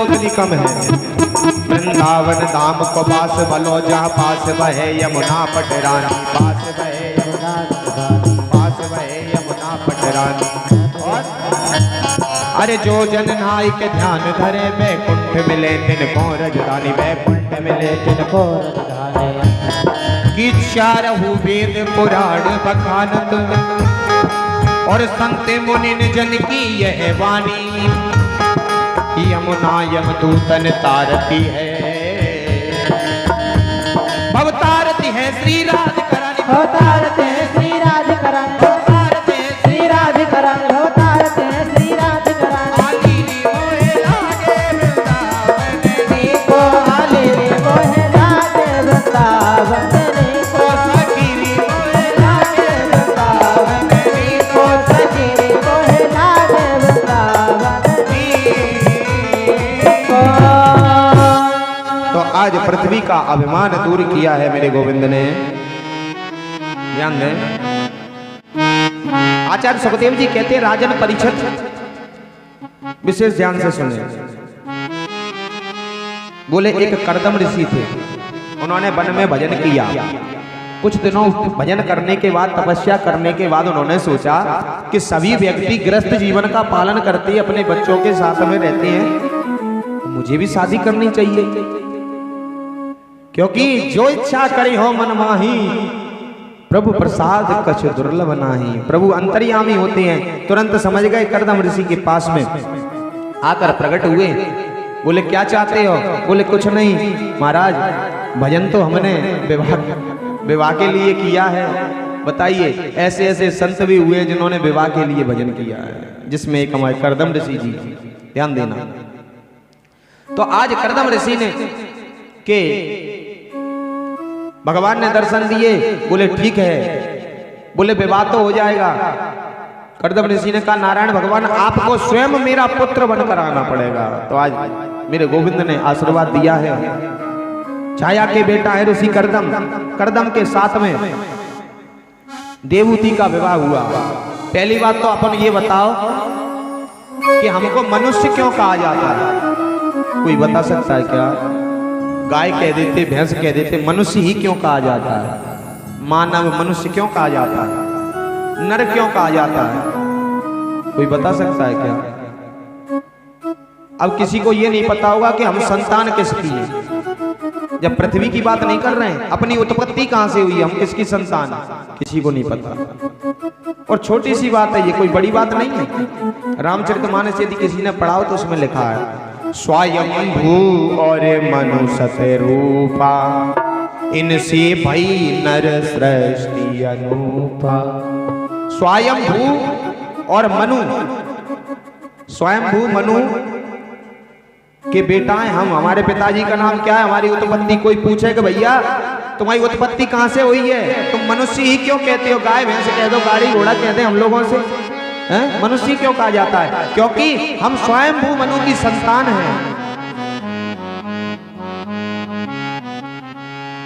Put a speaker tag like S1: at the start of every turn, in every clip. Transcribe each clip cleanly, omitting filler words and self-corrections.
S1: उतनी कम है। वृंदावन धाम को पास भलो जहाँ पास बहे यमुना पटरानी, पास बहे यमुना, पास बहे यमुना पटरानी। अरे जो जन नाई के ध्यान धरे बैकुंठ मिले तिनको रजधानी, बैकुंठ मिले तिनको रजधानी। कि चारहु वेद पुराण बखानत और संत मुनि जन की यह वाणी, यमुना यमदूतन तारती है, भवतारती है श्री राधिकरानी,
S2: भवतारते हैं श्री राधिकरानी, भवतारते हैं श्री राधिकरानी, भवतारते हैं श्री राधिकरानी।
S1: आलीली मोहे लागे वृंदावन
S2: को आलीली मोहे लागे वृंदावन को,
S1: सखीरी मोहे
S2: लागे वृंदावन को, सखीरी मोहे लागे वृंदावन को।
S1: तो आज पृथ्वी का अभिमान दूर किया है मेरे गोविंद ने। ध्यान दें, आचार्य सुखदेव जी कहते हैं राजन परीक्षित, विशेष ध्यान से सुने। बोले एक कर्दम ऋषि थे, उन्होंने वन में भजन किया। कुछ दिनों भजन करने के बाद, तपस्या करने के बाद उन्होंने सोचा कि सभी व्यक्ति गृहस्थ जीवन का पालन करते अपने बच्चों के साथ में रहते हैं, मुझे भी शादी करनी चाहिए, क्योंकि जो इच्छा करे हो मन माही, प्रभु प्रसाद कछ दुर्लभ नाही। प्रभु अंतर्यामी होते हैं। तुरंत समझ गए, कर्दम ऋषि के पास में आकर प्रकट हुए। बोले क्या चाहते हो? बोले कुछ नहीं महाराज, भजन तो हमने विवाह के लिए किया है, बताइए। ऐसे ऐसे संत भी हुए जिन्होंने विवाह के लिए भजन किया है, जिसमें एक हमारे कर्दम ऋषि जी, ध्यान देना। तो आज कर्दम ऋषि ने के भगवान ने दर्शन दिए। बोले ठीक है, बोले विवाह तो हो जाएगा। कर्दम ऋषि ने कहा नारायण भगवान आपको स्वयं मेरा पुत्र बनकर आना पड़ेगा। तो आज मेरे गोविंद ने आशीर्वाद दिया है। छाया के बेटा है ऋषि कर्दम, कर्दम के साथ में देवहूति का विवाह हुआ। पहली बात तो अपन ये बताओ कि हमको मनुष्य क्यों कहा जाता है? कोई बता सकता है क्या? गाय कह देते, भैंस कह देते, मनुष्य ही क्यों कहा जाता है? मानव मनुष्य क्यों कहा जाता है? नर क्यों कहा जाता है? कोई बता सकता है क्या? अब किसी को ये नहीं पता होगा कि हम संतान किसकी है। जब पृथ्वी की बात नहीं कर रहे हैं, अपनी उत्पत्ति कहां से हुई, हम किसकी संतान है, किसी को नहीं पता। और छोटी सी बात है, ये कोई बड़ी बात नहीं है। रामचरितमानस यदि किसी ने पढ़ाओ तो उसमें लिखा है स्वयंभू और मनुष्य रूपा, इनसे भई नर सृष्टि अनूपा। स्वयंभू और मनु, स्वयंभू मनु के बेटा हैं हम। हमारे पिताजी का नाम क्या है? हमारी उत्पत्ति कोई पूछे कि भैया तुम्हारी उत्पत्ति कहां से हुई है, तुम मनुष्य ही क्यों कहते हो? गाय भैंस कह दो, गाड़ी घोड़ा कहते हैं हम लोगों से, मनुष्य क्यों कहा जाता है? क्योंकि हम स्वयंभू मनु की संतान हैं।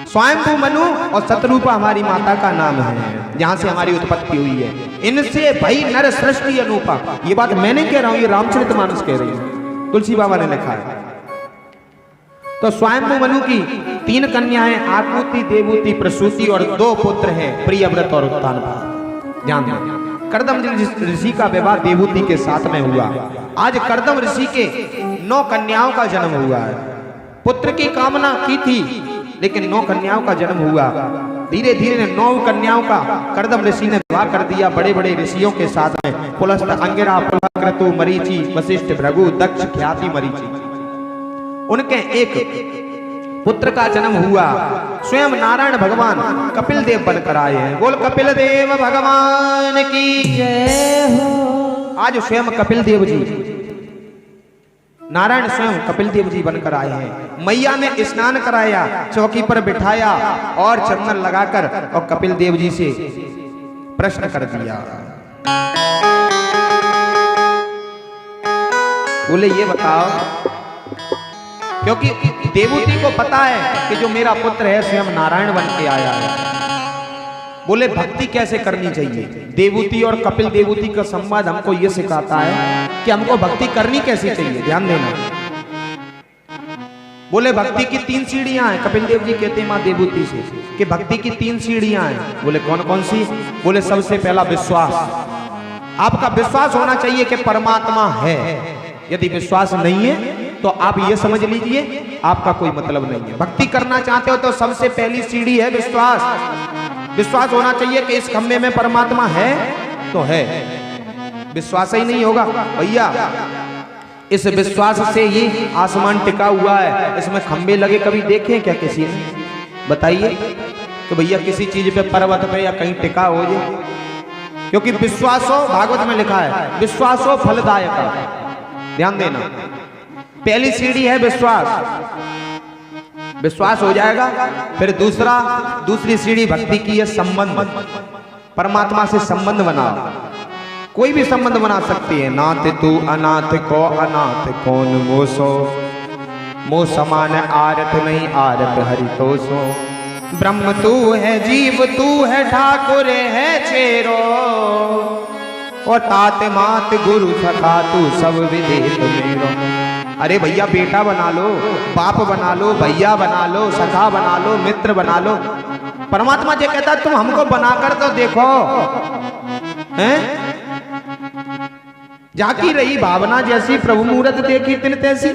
S1: स्वयंभू मनु और शतरूपा हमारी माता का नाम है, जहां से हमारी उत्पत्ति हुई है। इनसे भई नर सृष्टि अनूपा। ये बात मैं नहीं कह रहा हूं, ये रामचरितमानस कह रही है, तुलसी बाबा ने लिखा है। तो स्वयंभू मनु की 3 कन्याएं, आकृति, देवहूति, प्रसूति, और 2 पुत्र हैं, प्रियव्रत और उत्तानपाद। ध्यान दें, कर्दम ऋषि का विवाह देवहूति के साथ में हुआ। आज कर्दम ऋषि के 9 कन्याओं का जन्म हुआ है। पुत्र की कामना की थी, लेकिन 9 कन्याओं का जन्म हुआ। धीरे धीरे 9 कन्याओं का कर्दम ऋषि ने विवाह कर दिया बड़े बड़े ऋषियों के साथ में। पुलस्त, अंगिरा, पुलक्रतु, मरीचि, वशिष्ठ, भृगु, दक्ष, ख्याति, मरीचि। उनके एक पुत्र का जन्म हुआ। स्वयं नारायण भगवान कपिल देव बनकर आए हैं। बोल कपिल देव भगवान की जय हो। आज स्वयं कपिल देव जी, नारायण स्वयं कपिल देव जी बनकर आए हैं। मैया ने स्नान कराया, चौकी पर बिठाया और चंदन लगाकर और कपिल देव जी से प्रश्न कर दिया। बोले ये बताओ, क्योंकि देवहूति को पता है कि जो मेरा पुत्र है स्वयं नारायण बन के आया है। बोले भक्ति कैसे करनी चाहिए। देवहूति और कपिल देवहूति का संवाद हमको ये सिखाता है कि हमको भक्ति करनी कैसी चाहिए। ध्यान देना, बोले भक्ति की 3 सीढ़ियां हैं। कपिल देव जी कहते हैं मां देवूती से कि भक्ति की 3 सीढ़ियां हैं। बोले कौन कौन सी? बोले सबसे पहला विश्वास। आपका विश्वास होना चाहिए कि परमात्मा है। यदि विश्वास नहीं है तो आप ये समझ लीजिए आपका कोई मतलब नहीं है। भक्ति करना चाहते हो तो सबसे पहली सीढ़ी है विश्वास। विश्वास होना चाहिए कि इस खंबे में परमात्मा है तो है। विश्वास ही नहीं होगा भैया, इस विश्वास से ही आसमान टिका हुआ है। इसमें खंबे लगे कभी देखे क्या किसी ने? बताइए तो भैया किसी चीज पे, पर्वत पे या कहीं टिका हो जाए। क्योंकि विश्वासो, भागवत में लिखा है विश्वासो फलदायक। ध्यान देना, पहली सीढ़ी है विश्वास। विश्वास हो जाएगा। फिर दूसरी सीढ़ी भक्ति की है संबंध। परमात्मा से संबंध बनाओ। कोई भी संबंध बना सकती है। नाथ तू अनाथ को अनाथ कौन मोसो, मो समान आरत नहीं आरत हरि तो सो। ब्रह्म तू है, जीव तू है, ठाकुर है चेरो, और तात मात गुरु सखा तू सब विदित मेरो। अरे भैया बेटा बना लो, बाप बना लो, भैया बना लो, सखा बना लो, मित्र बना लो। परमात्मा जी कहता तुम हमको बनाकर तो देखो। हैं? जाकी रही भावना जैसी, प्रभु मूरत देखी तिन तैसी।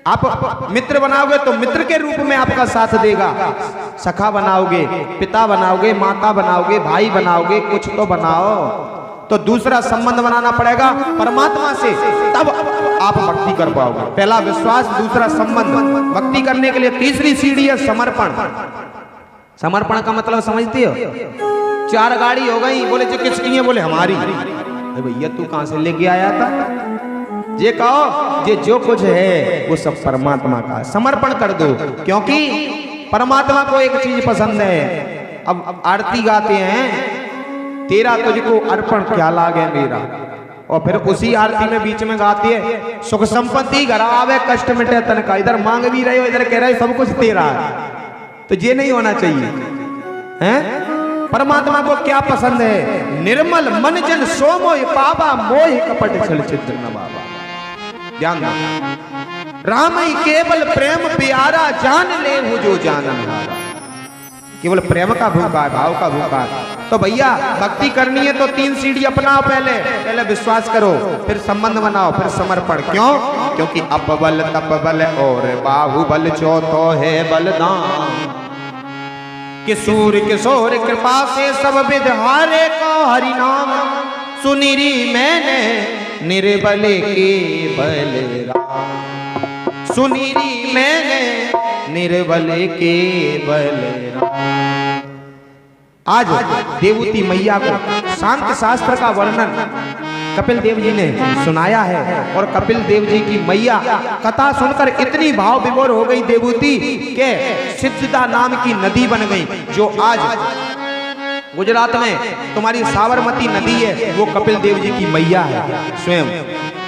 S1: आप मित्र बनाओगे तो मित्र के रूप में आपका साथ देगा। सखा बनाओगे, पिता बनाओगे, माता बनाओगे, भाई बनाओगे, कुछ तो बनाओ। तो दूसरा संबंध बनाना पड़ेगा परमात्मा से, तब आप भक्ति कर पाओगे। पहला विश्वास, दूसरा संबंध। भक्ति करने के लिए तीसरी सीढ़ी है समर्पण। समर्पण का मतलब समझते हो? 4 गाड़ी हो गई, बोले जी किसकी है? बोले हमारी। भैया तू कहां से लेके आया था? ये कहो ये जो कुछ है वो सब परमात्मा का। समर्पण कर दो, क्योंकि परमात्मा को एक चीज पसंद है। अब आरती गाते हैं, तेरा तुझको अर्पण क्या लागे मेरा, और फिर उसी आरती में बीच में गाती है सुख संपत्ति घर आवे कष्ट मिटे तन का। इधर मांग भी रहे हो, इधर कह रहे हो सब कुछ तेरा है। तो ये नहीं होना चाहिए। हैं? परमात्मा को क्या पसंद है? निर्मल मन जन सो मोह पावा, मोह कपट छल छिद्र न बाबा। ध्यान दो, राम ही केवल प्रेम प्यारा, जान ले हूं जो जानन हारा। केवल प्रेम का भूखा है, भाव का भूखा है। तो भैया भक्ति करनी है तो 3 सीढ़ी अपनाओ। पहले विश्वास करो, फिर संबंध बनाओ, फिर समर्पण। क्यों? क्योंकि अपबल तपबल और बाहुबल चौथो है बलदान। किशोर किशोर कृपा से सब विधारे को हरि नाम, सुनिरी मैंने निर्बल के बलराम। सुनिरी मैंने निर्बल के बलराम। आज देवूती मैया को शांत शास्त्र का वर्णन कपिल देव जी ने सुनाया है। और कपिल देव जी की मैया कथा सुनकर इतनी भाव विभोर हो गई देवूती के सिद्धदा नाम की नदी बन गई, जो आज गुजरात में तुम्हारी साबरमती नदी है, वो कपिल देव जी की मैया है स्वयं।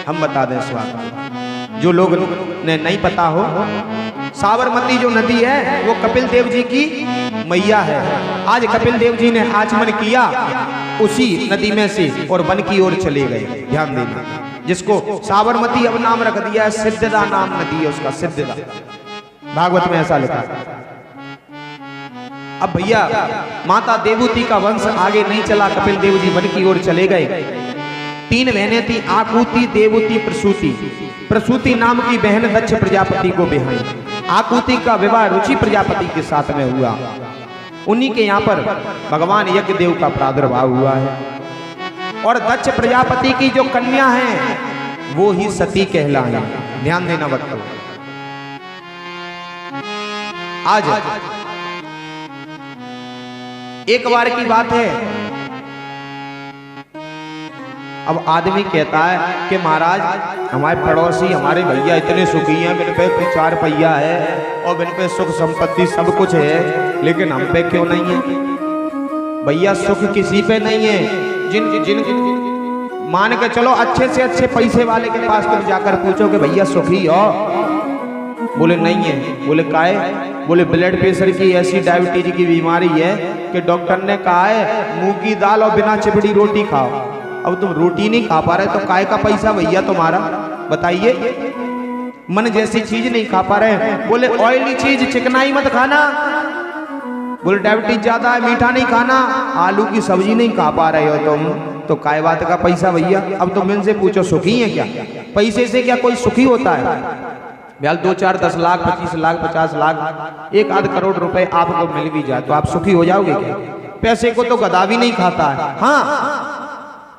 S1: हम बता दें स्वागत, जो लोग ने नहीं पता हो, साबरमती जो नदी है वो कपिल देव जी की मैया है। आज कपिल देव जी ने आचमन किया उसी नदी में से और वन की ओर चले गए। ध्यान देना, जिसको साबरमती अब नाम रख दिया है, सिद्धदा नाम नदी है उसका, सिद्धदा। भागवत में ऐसा लिखा। अब भैया माता देवूती का वंश आगे नहीं चला, कपिल देव जी वन की ओर चले गए। 3 बहनें थी, आकुति, देवूती, प्रसूति। प्रसूति नाम की बहन दक्ष प्रजापति को बिहाई। आकुति का विवाह रुचि प्रजापति के साथ में हुआ। उन्हीं के यहाँ पर भगवान यज्ञ देव का प्रादुर्भाव हुआ है। और दक्ष प्रजापति की जो कन्या है वो ही सती कहलाए। ध्यान देना बच्चों। आज एक बार की बात है, अब आदमी कहता है कि महाराज हमारे पड़ोसी हमारे भैया इतने सुखी हैं, मेरे पे 4 पहिया है और मेरे पे सुख संपत्ति सब कुछ है, लेकिन हम पे क्यों नहीं है? भैया सुख किसी पे नहीं है। जिन मान के चलो अच्छे से अच्छे पैसे वाले के पास तुम जाकर पूछो कि भैया सुखी हो, बोले नहीं है। बोले काहे? बोले ब्लड प्रेशर की ऐसी डायबिटीज की बीमारी है कि डॉक्टर ने कहा है मूंग की दाल और बिना चिपड़ी रोटी खाओ। अब तुम रोटी नहीं खा पा रहे तो काय का पैसा भैया तुम्हारा? बताइए। मन जैसी चीज नहीं खा पा रहे। बोले ऑयली चीज चिकनाई मत खाना, बोले डायबिटीज ज्यादा है मीठा नहीं खाना, आलू की सब्जी नहीं खा पा रहे हो तुम तो काय बात का पैसा भैया। अब तुम इनसे पूछो सुखी है क्या? पैसे से क्या कोई सुखी होता है? भैया 2, 4, 10 लाख 25 लाख 50 लाख 1 आध करोड़ रुपए आपको मिल भी जाए तो आप सुखी हो जाओगे क्या? पैसे को तो गधा भी नहीं खाता है। हाँ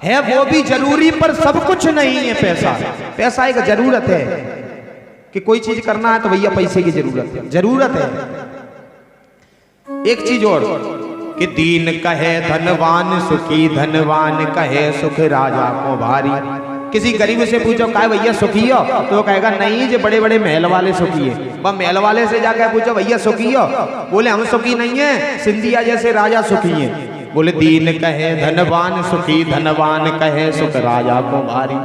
S1: है वो भी जरूरी, पर सब कुछ नहीं है पैसा। पैसा एक जरूरत है कि कोई चीज करना है तो भैया पैसे की जरूरत है। एक चीज और कि दीन कहे धनवान सुखी, धनवान कहे सुख राजा को भारी। किसी गरीब से पूछो काय भैया सुखी हो तो वो कहेगा नहीं जो बड़े बड़े महल वाले सुखी है। वह महल वाले से जाकर पूछो भैया सुखी हो, बोले हम सुखी नहीं है, सिंधिया जैसे राजा सुखी है। बोले दीन कहे धनवान सुखी, धनवान कहे सुख राजा को भारी।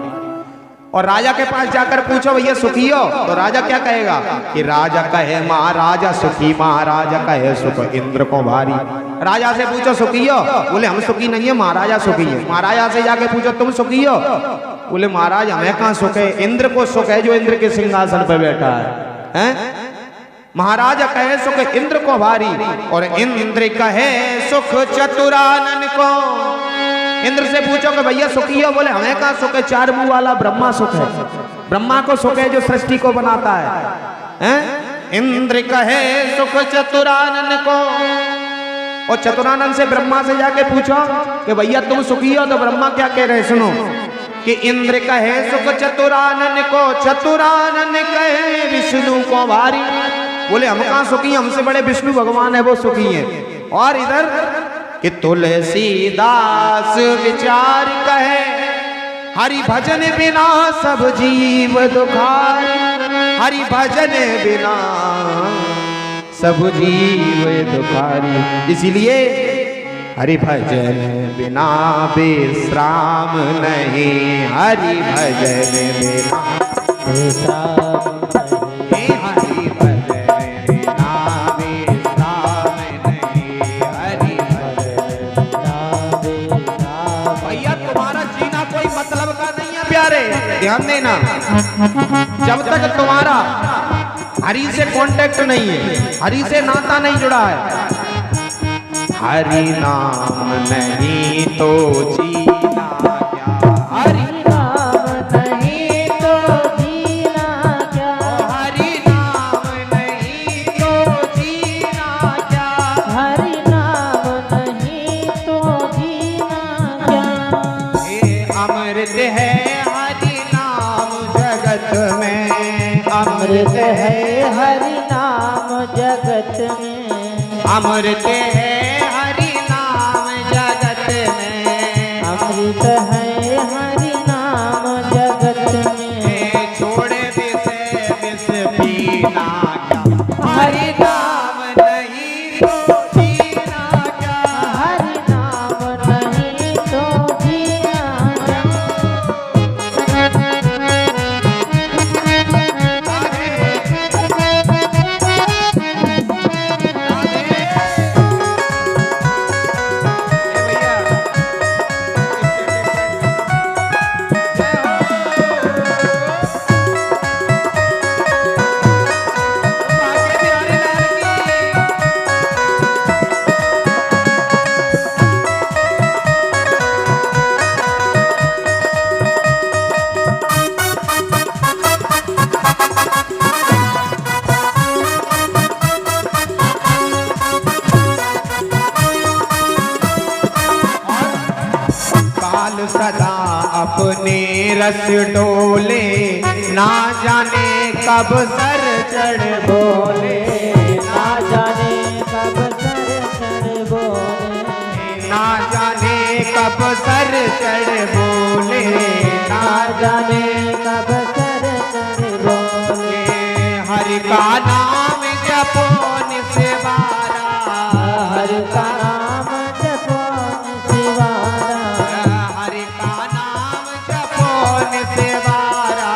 S1: और राजा के पास जाकर पूछो भैया सुखी हो तो राजा क्या कहेगा कि राजा कहे महाराजा सुखी, महाराजा कहे सुख इंद्र को भारी। राजा से पूछो सुखी हो, बोले हम सुखी नहीं है, महाराजा सुखी है। महाराजा से जाके पूछो तुम सुखी हो, बोले महाराज हमें कहाँ सुख है, इंद्र को सुख है जो इंद्र के सिंहासन पर बैठा है। महाराजा कहे सुख इंद्र को भारी और इंद्र कहे सुख चतुरानन को। इंद्र से पूछो कि भैया सुखी हो, बोले हमें कहाँ सुख है, 4 मुंह वाला ब्रह्मा सुख है। ब्रह्मा को सुख है जो सृष्टि को बनाता है। इंद्र कहे सुख चतुरानन को। और चतुरानन से ब्रह्मा से जाके पूछो कि भैया तुम सुखी हो तो ब्रह्मा क्या कह रहे सुनो कि इंद्र कहे सुख चतुरानन को, चतुरानन कहे विष्णु को भारी। बोले हम कहाँ सुखी, हमसे बड़े विष्णु भगवान है वो सुखी है। और इधर कि तुलसीदास विचार कहे हरि भजन बिना सब जीव दुखारी, हरि भजन बिना सब जीव दुखारी। इसीलिए हरि भजन बिना विश्राम नहीं, हरि भजन बिना विश्राम नहीं, हरि भजन बिना विश्राम नहीं, हरि भजन बिना विश्राम। भैया तुम्हारा जीना कोई मतलब का नहीं है प्यारे, ध्यान देना। जब तक तुम्हारा हरि से कांटेक्ट नहीं है, हरि से नाता नहीं जुड़ा है, हरि नाम नहीं तो जीना क्या, हरि नाम नहीं तो जीना क्या, हरि नाम नहीं तो जीना क्या, हरि नाम नहीं तो जीना क्या। ये अमृत है हरि नाम जगत में, अमृत है हरि नाम जगत में, अमृत है हरि नाम जगत में, अमृत है हरि नाम जगत में। छोड़े विषय विष पीना क्या, हरि नाम नहीं तो जीना क्या, हरि नाम नहीं तो जीना क्या। सदा अपने रस डोले, ना जाने कब सर चढ़ बोले, ना जाने कब सर चढ़ बोले, ना जाने कब सर चढ़ बोले, ना जाने कब सर चढ़ बोले। हरि का नाम जपो निस्वारा, हरि का नाम जपो निस्वारा, हरि का नाम जपो निस्वारा,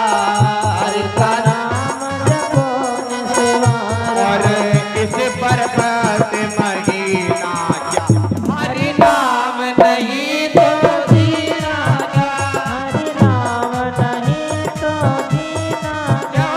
S1: हरि का नाम जपो निस्वारा। और इस पर्वत महीना क्या, हरि नाम नहीं तो जीना क्या, हरि नाम नहीं तो जीना क्या।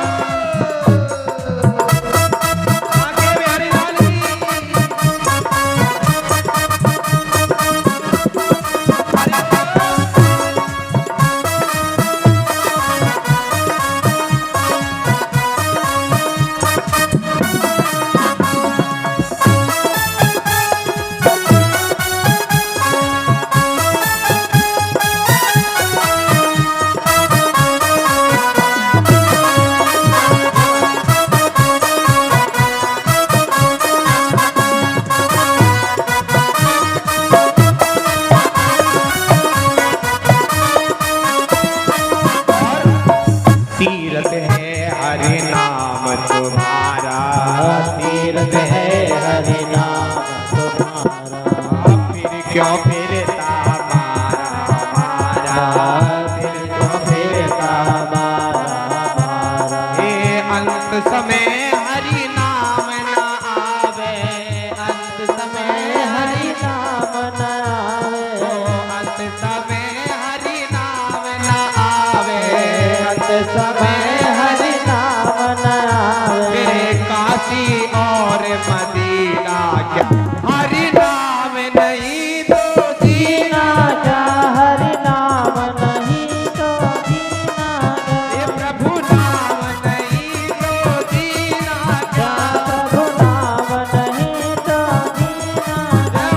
S2: समय हरि नाम न आवे।
S1: मेरे काशी और मदीना क्या हरि नाम नहीं तो
S2: जीना क्या हरि नाम नहीं तो जीना क्या।
S1: ये प्रभु नाम नहीं तो जीना क्या।
S2: प्रभु नाम नहीं तो जीना क्या।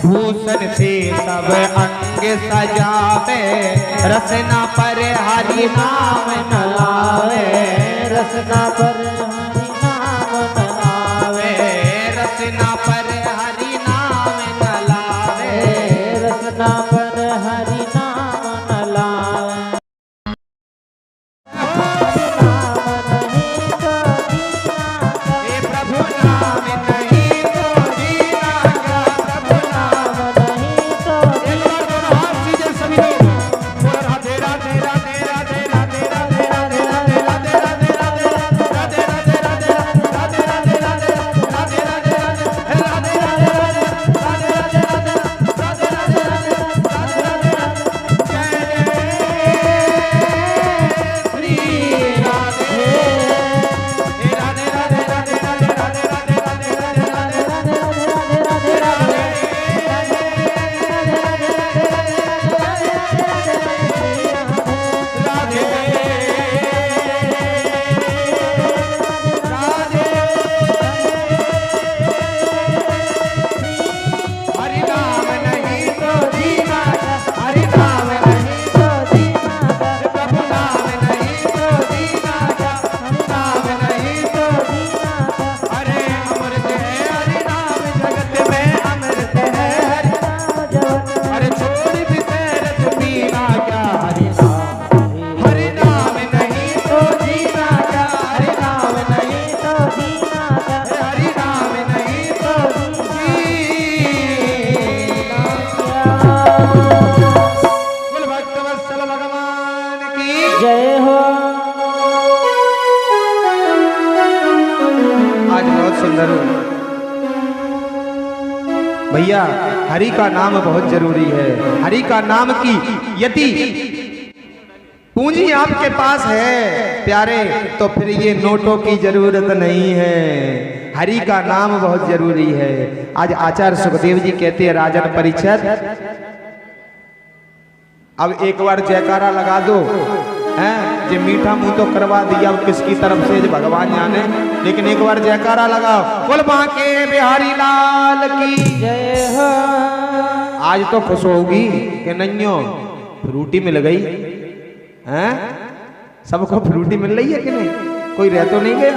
S1: भूषण से सब अंग सजावे रसना पर हरि नाम न लावे।
S2: रसना पर हरि नाम न आवे।
S1: रसना पर हरि नाम न लावे।
S2: रसना पर हरि नाम न लावे। हरि नाम नहीं तो जीना क्या।
S1: हे प्रभु नाम नहीं तो जीना क्या। प्रभु नाम
S2: नहीं तो
S1: एक बार दोनों हाथ सीधे सभी लोग बोल राधे राधे राधे राधे राधे राधे राधे राधे राधे राधे राधे राधे राधे राधे राधे राधे राधे राधे हरि नाम नहीं तो जीना हरि नाम नहीं तो जीना प्रभु नाम नहीं तो जीना नाम नहीं तो जीना। अरे अमृत है हरि नाम जगत में अमृत है हरि नाम। अरे छोड़ भी रस पीना क्या हरि नाम नहीं तो जीना क्या। हरि नाम नहीं तो जीना क्या। हरि नाम नहीं तो कुल भक्त वत्सल भगवान की
S2: जय हो।
S1: आज बहुत सुंदर हो भैया। हरि का नाम बहुत जरूरी है। हरि का नाम की यदि पूंजी आपके पास है प्यारे तो फिर ये नोटों की जरूरत नहीं है। हरि का नाम बहुत जरूरी है। आज आचार्य सुखदेव जी कहते हैं राजन परिषद अब एक बार जयकारा लगा दो हैं जे मीठा मुंह तो करवा दिया अब किसकी तरफ से भगवान जाने। लेकिन एक बार जयकारा लगाओ बोल बांके बिहारी लाल की
S2: जय हो।
S1: आज तो खुश होगी कि नहीं फ्रूटी मिल गई हैं। सबको फ्रूटी मिल रही है कि नहीं। कोई रह तो नहीं गया।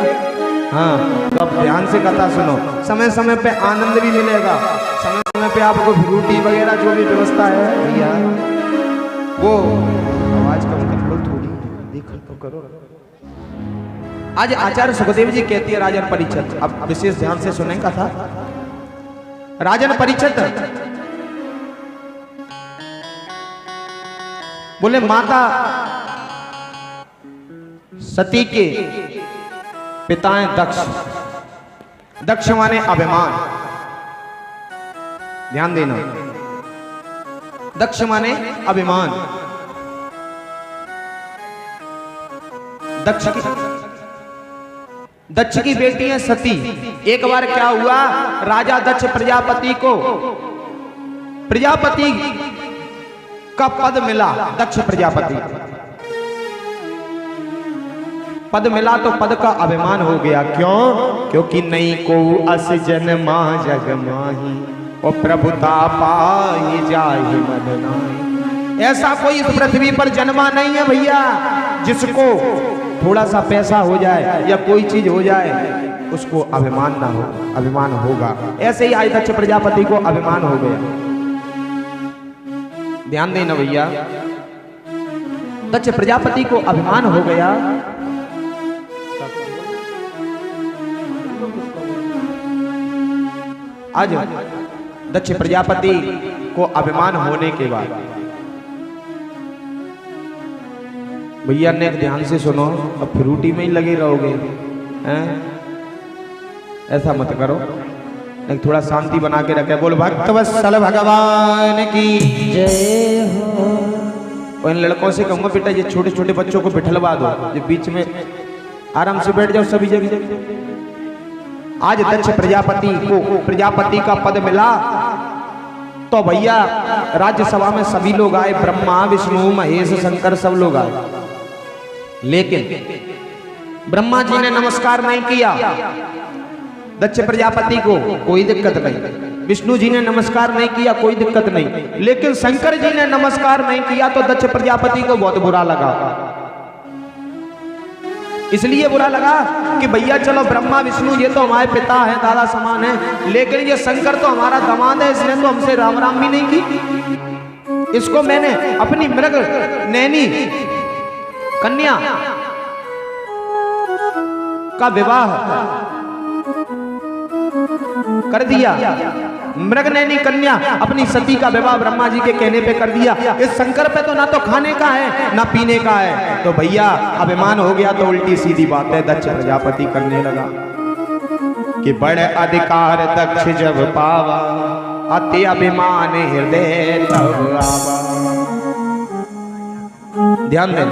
S1: हाँ तो अब ध्यान से कथा सुनो। समय समय पे आनंद भी मिलेगा। समय समय पे आपको फ्रूटी वगैरह जो भी व्यवस्था है भैया वो आवाज कम कर लो थोड़ी देखो तो करो। आज आचार्य सुखदेव जी कहती है राजन परिषद अब विशेष ध्यान से सुने का था। राजन परिषद बोले माता सती के पिता हैं दक्ष। दक्ष माने अभिमान। ध्यान देना दक्ष माने अभिमान। दक्ष की बेटी है सती। एक बार क्या हुआ राजा दक्ष प्रजापति को प्रजापति का पद मिला। दक्ष प्रजापति पद मिला तो पद का अभिमान हो गया। क्यों? क्योंकि नहीं को अस जन्मा जग माही और प्रभुता पाई जाहि मन नाही। ऐसा कोई इस पृथ्वी पर जन्मा नहीं है भैया जिसको थोड़ा सा पैसा हो जाए या कोई चीज हो जाए उसको अभिमान ना हो, अभिमान होगा। ऐसे ही आज दक्ष प्रजापति को अभिमान हो गया। ध्यान देना भैया, दक्ष प्रजापति को अभिमान हो गया। आज दक्ष प्रजापति को अभिमान होने के बाद भैया ने ध्यान से सुनो, अब फ्रूटी में ही लगे रहोगे हैं? ऐसा मत करो, एक थोड़ा शांति बना के रखे। बोल भक्तवत्सल भगवान की
S2: जय हो।
S1: और इन लड़कों से कहूंगा बेटा ये छोटे छोटे बच्चों को बिठलवा दो, ये बीच में आराम से बैठ जाओ सभी जगह। आज दक्ष प्रजापति को प्रजापति का पद मिला तो भैया राज्यसभा में सभी लोग आए, ब्रह्मा विष्णु महेश शंकर सब लोग आए, लेकिन ब्रह्मा जी ने नमस्कार नहीं किया दक्ष प्रजापति को, कोई दिक्कत नहीं। विष्णु जी ने नमस्कार नहीं किया, कोई दिक्कत नहीं, लेकिन शंकर जी ने नमस्कार नहीं किया तो दक्ष प्रजापति को बहुत बुरा लगा। इसलिए बुरा लगा कि भैया चलो ब्रह्मा विष्णु ये तो हमारे पिता हैं, दादा समान हैं, लेकिन ये शंकर तो हमारा दामाद है, इसने तो हमसे राम राम भी नहीं की। इसको मैंने अपनी मृग नैनी कन्या का विवाह कर दिया, मृग नैनी कन्या अपनी सती का विवाह ब्रह्मा जी के कहने पे कर दिया। इस शंकर पे तो ना तो खाने का है ना पीने का है, तो भैया अभिमान हो गया। तो उल्टी सीधी बात है दक्ष प्रजापति करने लगा कि बड़े अधिकार दक्ष जब पावा, अति अभिमान हृदय तब आवा। ध्यान दें,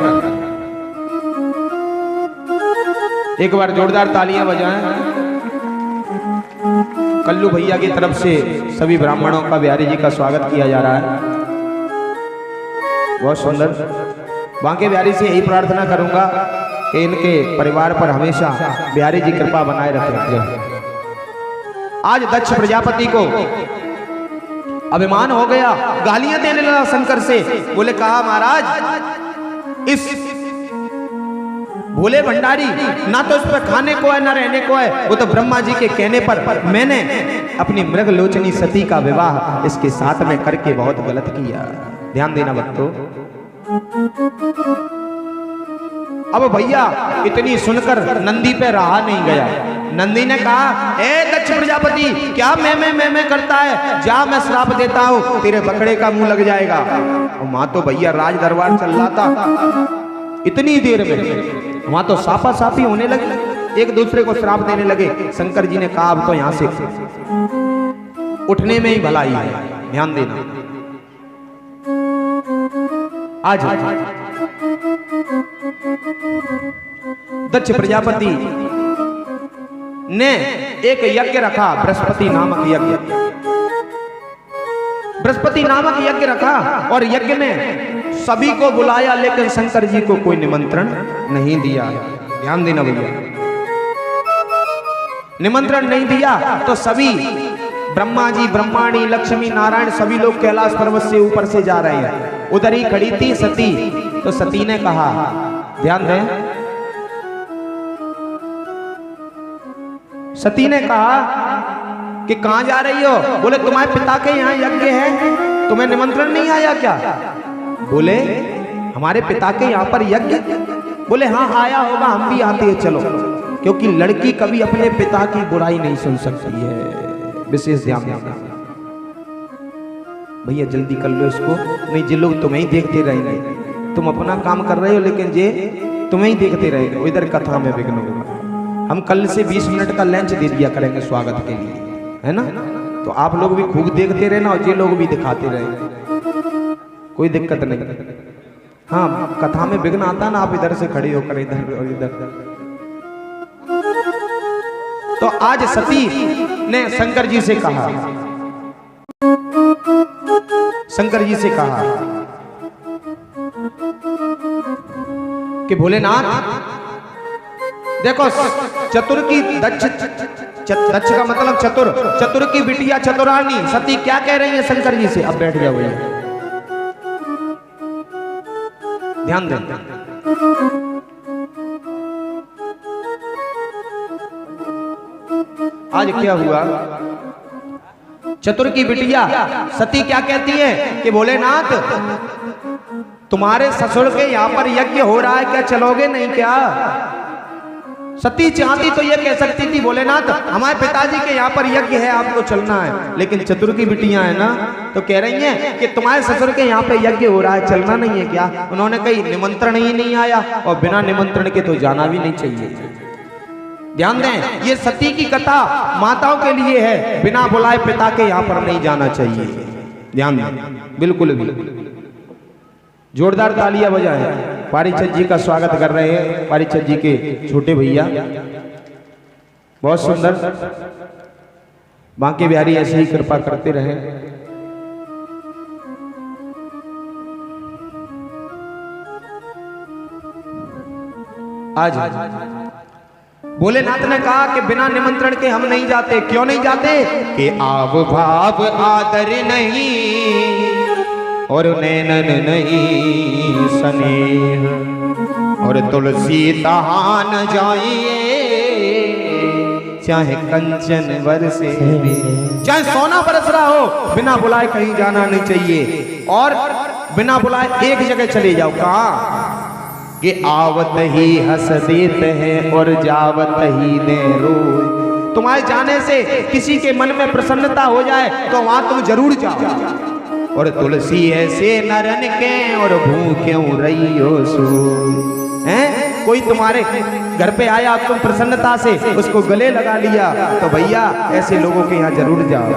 S1: एक बार जोरदार तालियां बजाएं। कल्लू भैया की तरफ से सभी ब्राह्मणों का बिहारी जी का स्वागत किया जा रहा है, बहुत सुंदर। बांके बिहारी से यही प्रार्थना करूंगा कि इनके परिवार पर हमेशा बिहारी जी कृपा बनाए रखें। आज दक्ष प्रजापति को अभिमान हो गया, गालियां देने लगा शंकर से। बोले कहा महाराज इस भोले भंडारी ना तो इस पर खाने को है ना रहने को है, वो तो ब्रह्मा जी के कहने पर मैंने अपनी मृग लोचनी सती का विवाह इसके साथ में करके बहुत गलत किया। ध्यान देना भक्तों। अब भैया इतनी सुनकर नंदी पे रहा नहीं गया। नंदी ने कहा ए दक्ष प्रजापति क्या मैं करता है, जा मैं श्राप देता हूं, तेरे बकरे का मुंह लग जाएगा। और मां तो भैया राज दरबार चल रहा था, इतनी देर में वहां तो सापा सापी होने लगी, एक दूसरे को श्राप देने लगे। शंकर जी ने कहा अब तो यहां से उठने में ही भलाई है। ध्यान देना, आज दक्ष प्रजापति ने एक यज्ञ रखा, बृहस्पति नामक यज्ञ। बृहस्पति नामक यज्ञ रखा और यज्ञ में सभी को बुलाया, लेकिन शंकर जी को कोई निमंत्रण नहीं दिया। ध्यान देना भैया, निमंत्रण नहीं दिया तो सभी ब्रह्मा जी ब्रह्माणी लक्ष्मी नारायण सभी लोग कैलाश पर्वत से ऊपर से जा रहे हैं। उधर ही खड़ी थी सती, तो सती ने कहा, ध्यान दें, सती ने कहा कि कहां जा रही हो? बोले तुम्हारे पिता के यहाँ यज्ञ है, तुम्हें निमंत्रण नहीं आया क्या? बोले हमारे पिता के यहाँ पर यज्ञ? बोले हाँ आया होगा, हम भी आते हैं चलो, क्योंकि लड़की कभी अपने पिता की बुराई नहीं सुन सकती है। विशेष ध्यान देना भैया, जल्दी कर लो इसको, नहीं जे लोग तुम्हें ही देखते रहेंगे। तुम अपना काम कर रहे हो लेकिन जे तुम्हें ही देखते रहेंगे, इधर कथा में विघ्न होगा। हम कल से 20 मिनट का लंच दे दिया करेंगे स्वागत के लिए, है ना? तो आप लोग भी खूब देखते रहना और ये लोग भी दिखाते रहेंगे, कोई दिक्कत नहीं। हाँ, कथा में विघ्न आता ना, आप इधर से खड़े होकर इधर और इधर। तो आज सती ने शंकर जी से कहा, शंकर जी से कहा कि भोलेनाथ देखो, चतुर की दक्ष का मतलब चतुर, चतुर की बिटिया चतुरानी सती क्या कह रही है शंकर जी से? अब बैठ जाओ भैया, ध्यान दें। आज क्या हुआ, चतुर की बिटिया सती क्या कहती है कि भोलेनाथ तुम्हारे ससुर के यहाँ पर यज्ञ हो रहा है, क्या चलोगे नहीं क्या? सती चाहती तो ये कह सकती थी भोलेनाथ हमारे पिताजी के यहाँ पर यज्ञ है, आपको चलना है, लेकिन चतुर की बिटियां है ना तो कह रही हैं कि तुम्हारे ससुर के यहाँ पे यज्ञ हो रहा है, चलना नहीं है क्या? उन्होंने कही निमंत्रण ही नहीं आया और बिना निमंत्रण के तो जाना भी नहीं चाहिए। ध्यान दें, ये सती की कथा माताओं के लिए है, बिना बुलाए पिता के यहाँ पर नहीं जाना चाहिए। ध्यान दें, बिल्कुल भी। जोरदार तालियां बजाएं, पारीचंद जी का स्वागत कर रहे हैं, पारीचंद जी के छोटे भैया, बहुत सुंदर। बांके बिहारी ऐसे ही कृपा करते रहे। आज भोलेनाथ ने कहा कि बिना निमंत्रण के हम नहीं जाते। क्यों नहीं जाते? कि आव भाव आदर नहीं और नैनन नहीं स्नेह, और तुलसी तहान जाइए चाहे कंचन बरसे, चाहे सोना बरस रहा हो, बिना बुलाए कहीं जाना नहीं चाहिए। और बिना बुलाए एक जगह चले जाओ, कहाँ? कि आवत ही हंस देते हैं और जावत ही दे रोए। तुम्हारे जाने से किसी के मन में प्रसन्नता हो जाए तो वहां तुम जरूर जाओ। और तुलसी ऐसे नरन के और भूखे रही हो सो, हैं? कोई तुम्हारे घर पे आया, तुम प्रसन्नता से उसको गले लगा लिया, तो भैया ऐसे लोगों के यहाँ जरूर जाओ।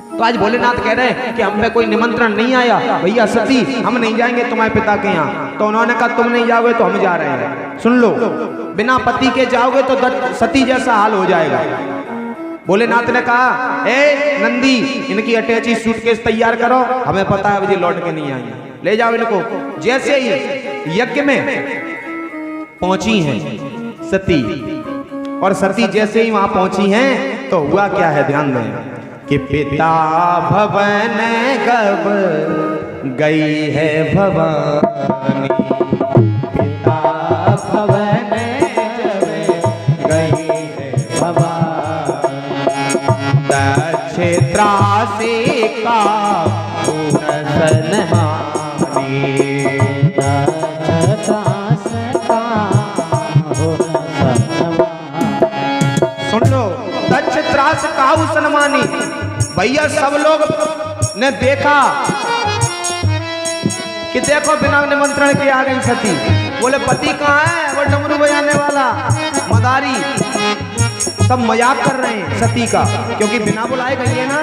S1: तो आज भोलेनाथ कह रहे हैं कि हमें कोई निमंत्रण नहीं आया, भैया सती हम नहीं जाएंगे तुम्हारे पिता के यहाँ। तो उन्होंने कहा तुम नहीं जाओगे तो हम जा रहे हैं। सुन लो, बिना पति के जाओगे तो सती जैसा हाल हो जाएगा। भोलेनाथ ने कहा ए नंदी, इनकी अटैची सूटकेस तैयार करो, हमें पता है मुझे लौट के नहीं आएंगे, ले जाओ इनको। जैसे ही यज्ञ में पहुंची हैं सती, और सती जैसे ही वहां पहुंची हैं तो हुआ क्या है, ध्यान दें कि पिता भवन गब गई है भवानी, पिता भवन गई है भवानी, दक्षत्रासी का सनमानी, सुन लो, दक्षत्रास काहू सनमानी। भैया सब लोग ने देखा कि देखो बिना निमंत्रण के आ गई सती। बोले पति कहाँ है? वो डमरू बजाने वाला मदारी। सब मजाक कर रहे हैं सती का, क्योंकि बिना बुलाए गई है ना।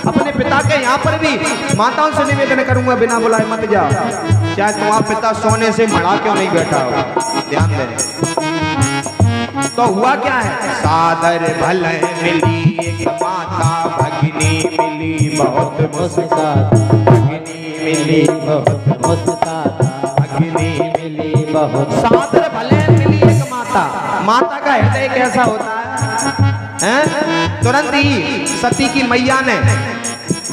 S1: अपने पिता के यहाँ पर भी माताओं से निवेदन करूंगा बिना बुलाए मत जाओ, चाहे तुम्हारा पिता सोने से मड़ा क्यों नहीं बैठा हो। ध्यान दें। तो हुआ क्या है, सादर भले मिली एक माता, भगिनी मिली बहुत मुस्काता, भगिनी मिली बहुत मुस्काता, भगिनी मिली बहुत। सादर भले मिली एक माता, माता का हृदय कैसा होता है? तुरंत ही सती की मैया ने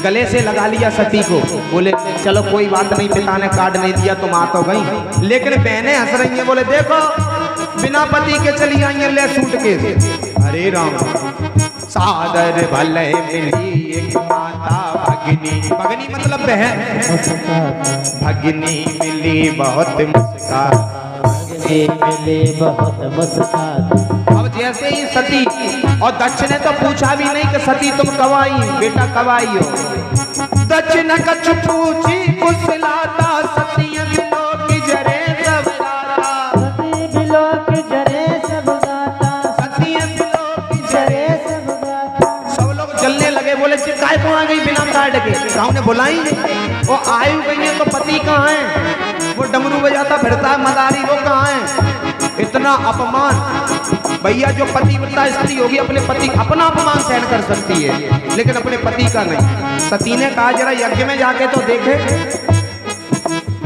S1: गले से लगा लिया सती को। बोले चलो कोई बात नहीं, पिता ने काट नहीं दिया तुम आ तो गई, लेकिन बहनें हंस रही हैं। बोले देखो बिना पति के चली आई है, ले सूट के। अरे राम, सादर भले मिली एक माता, भगिनी, भगिनी मतलब बहन, भगिनी मिली बहुत मुस्कान, मिली बहुत मुस्कान। अब जैसे ही सती, और दक्ष ने तो पूछा भी नहीं कि सती तुम कब आई, बेटा कब आई हो। दक्ष ने कछ पूछी कुशलाता, सती बिलो की जरे सब गाता, सती बिलो की जरे सब गाता, सती बिलो की जरे सब गाता। सब लोग जलने लगे। बोले काय को आ गई बिना काट के? गाँव ने बुलाई, वो आयु गई है तो पति कहाँ है? वो डमरू बजाता फिरता है मदारी, वो कहाँ है? इतना अपमान। भैया जो पतिव्रता स्त्री होगी अपने पति, अपना अपमान सहन कर सकती है, लेकिन अपने पति का नहीं। सती ने कहा जरा यज्ञ में जाके तो देखे।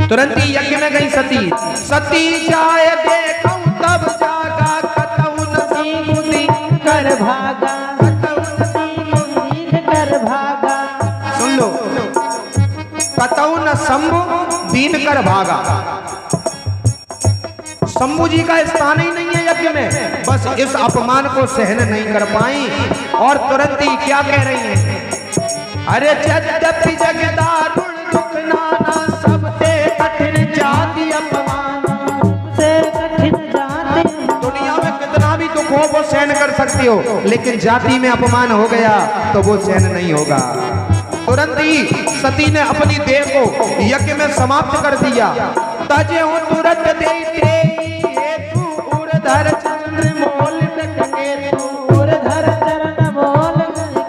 S1: तुरंत ही यज्ञ में गई सती। सती जाए देखूं तब जागा, कतहु नसीब कर भागा, कतहु नसीब कर भागा। सुन लो, कतहु न शंभु बीन कर भागा। शंभू जी का स्थान ही नहीं है यज्ञ में, बस इस अपमान को सहन नहीं कर पाई और तुरंत ही क्या कह रही हैं, अरे यद्यपि जग दारुण दुख नाना, सबसे कठिन जाति अपमान
S2: से कठिन जाति।
S1: दुनिया में कितना भी दुख हो वो सहन कर सकती हो, लेकिन जाति में अपमान हो गया तो वो सहन नहीं होगा। तुरंत ही सती ने अपनी देह को यज्ञ में समाप्त कर दिया। तजे हो तुरंत देते हेतु उर्धर चंद्र मोल के
S2: उर्धर चरण मोल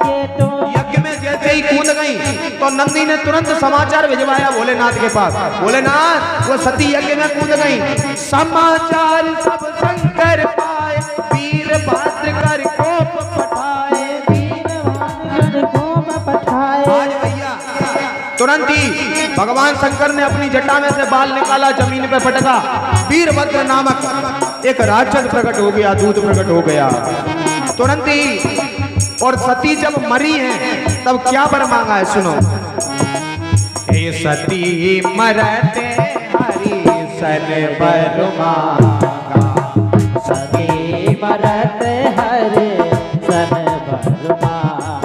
S2: के तो।
S1: यज्ञ में जैसे ही कूद गई तो नंदी ने तुरंत समाचार भिजवाया भोलेनाथ के पास। भोलेनाथ वो सती यज्ञ में कूद गई, समाचार सब शंकर पाए, वीर भाद्र कर कोप पठाए,
S2: वीर कोप पठाए।
S1: आज भैया तुरंत ही भगवान शंकर ने अपनी जटा में से बाल निकाला, जमीन पे पटका, वीरभद्र नामक एक राक्षस प्रकट हो गया, दूध प्रकट हो गया तुरंत ही। और सती जब मरी है तब क्या वर मांगा है, सुनो। हे सती मरते हरि सन वर मांगा,
S2: सती मरते हरे सन वर मांगा।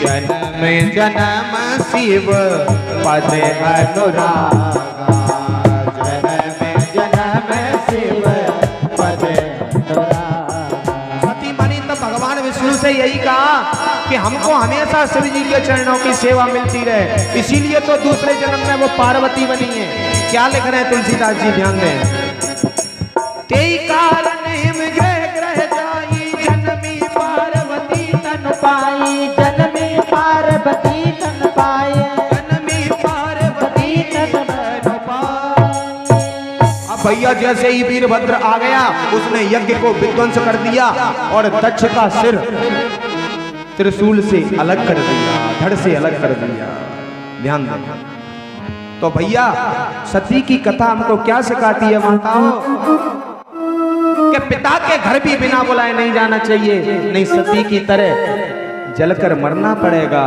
S1: जन्म जन्म शिव पद अनुरागा,
S2: जन्म जन्म शिव पद अनुरागा।
S1: सती मरी तब भगवान विष्णु से यही कहा कि हमको हमेशा शिव जी के चरणों की सेवा मिलती रहे, इसीलिए तो दूसरे जन्म में वो पार्वती बनी है। क्या लिख रहे हैं तुलसीदास जी, ध्यान दें। तेई कारण हिम ग्रह ग्रह जाई, जन्मी पार्वती तन
S2: पाई जन्मी पार्वती तन पाए,
S1: जन्मी पार्वती
S2: तन पाए।
S1: अब भैया जैसे ही वीरभद्र आ गया उसने यज्ञ को विध्वंस कर दिया और दक्ष का सिर त्रिशूल से अलग कर दिया, धड़ से अलग कर दिया। ध्यान दें। तो भैया सती की कथा हमको क्या सिखाती है माताओं, कि पिता के घर भी बिना बुलाए नहीं जाना चाहिए, नहीं सती की तरह जलकर मरना पड़ेगा,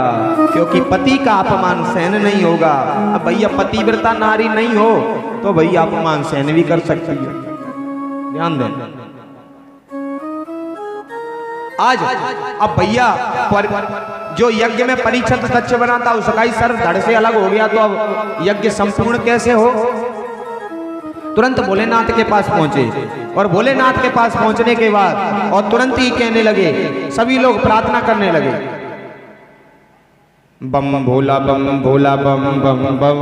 S1: क्योंकि पति का अपमान सहन नहीं होगा। अब भैया पतिव्रता नारी नहीं हो तो भैया अपमान सहन भी कर सकती है। ध्यान दें। आज अब भैया जो यज्ञ में परीक्षित सच्च बना था उसका ही सर धड़ से अलग हो गया, तो अब यज्ञ संपूर्ण कैसे हो। तुरंत भोलेनाथ के पास पहुंचे और भोलेनाथ के पास पहुंचने के बाद और तुरंत ही कहने लगे, सभी लोग प्रार्थना करने लगे, बम भोला बम भोला बम बम बम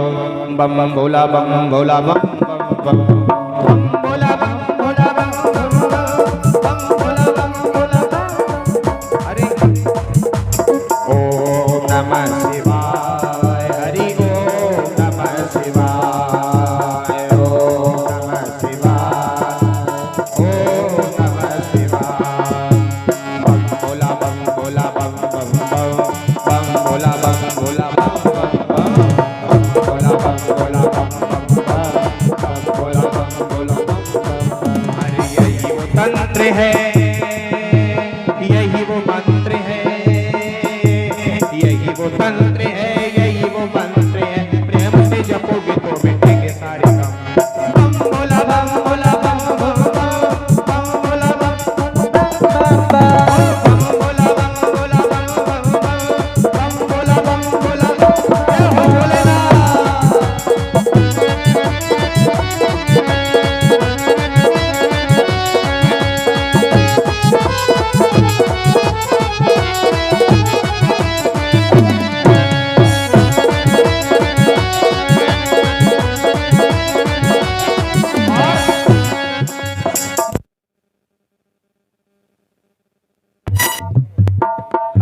S1: बम बम भोला बम भोला बम बम बम भोला बम भोला बम बम भोला बम भोला बम। अरे ओम नमः शिवाय, हरि ओम नमः शिवाय, ओम नमः शिवाय, ओम नमः शिवाय। बम भोला बम भोला बम बम बम बम भोला बम भोला बम बम बम भोला बम भोला बम बम भोला बम भोला बम। अरे यही वो तंत्र है, यही वो मंत्र है, यही वो तंत्र है, यही वो मंत्र है, प्रेम से जपोगे तो मिटेंगे सारे गम। बम भोला बम भोला बम बम बम भोला बम बम भोला बम भोला बम बम भोला बम भोला भोलेनाथ।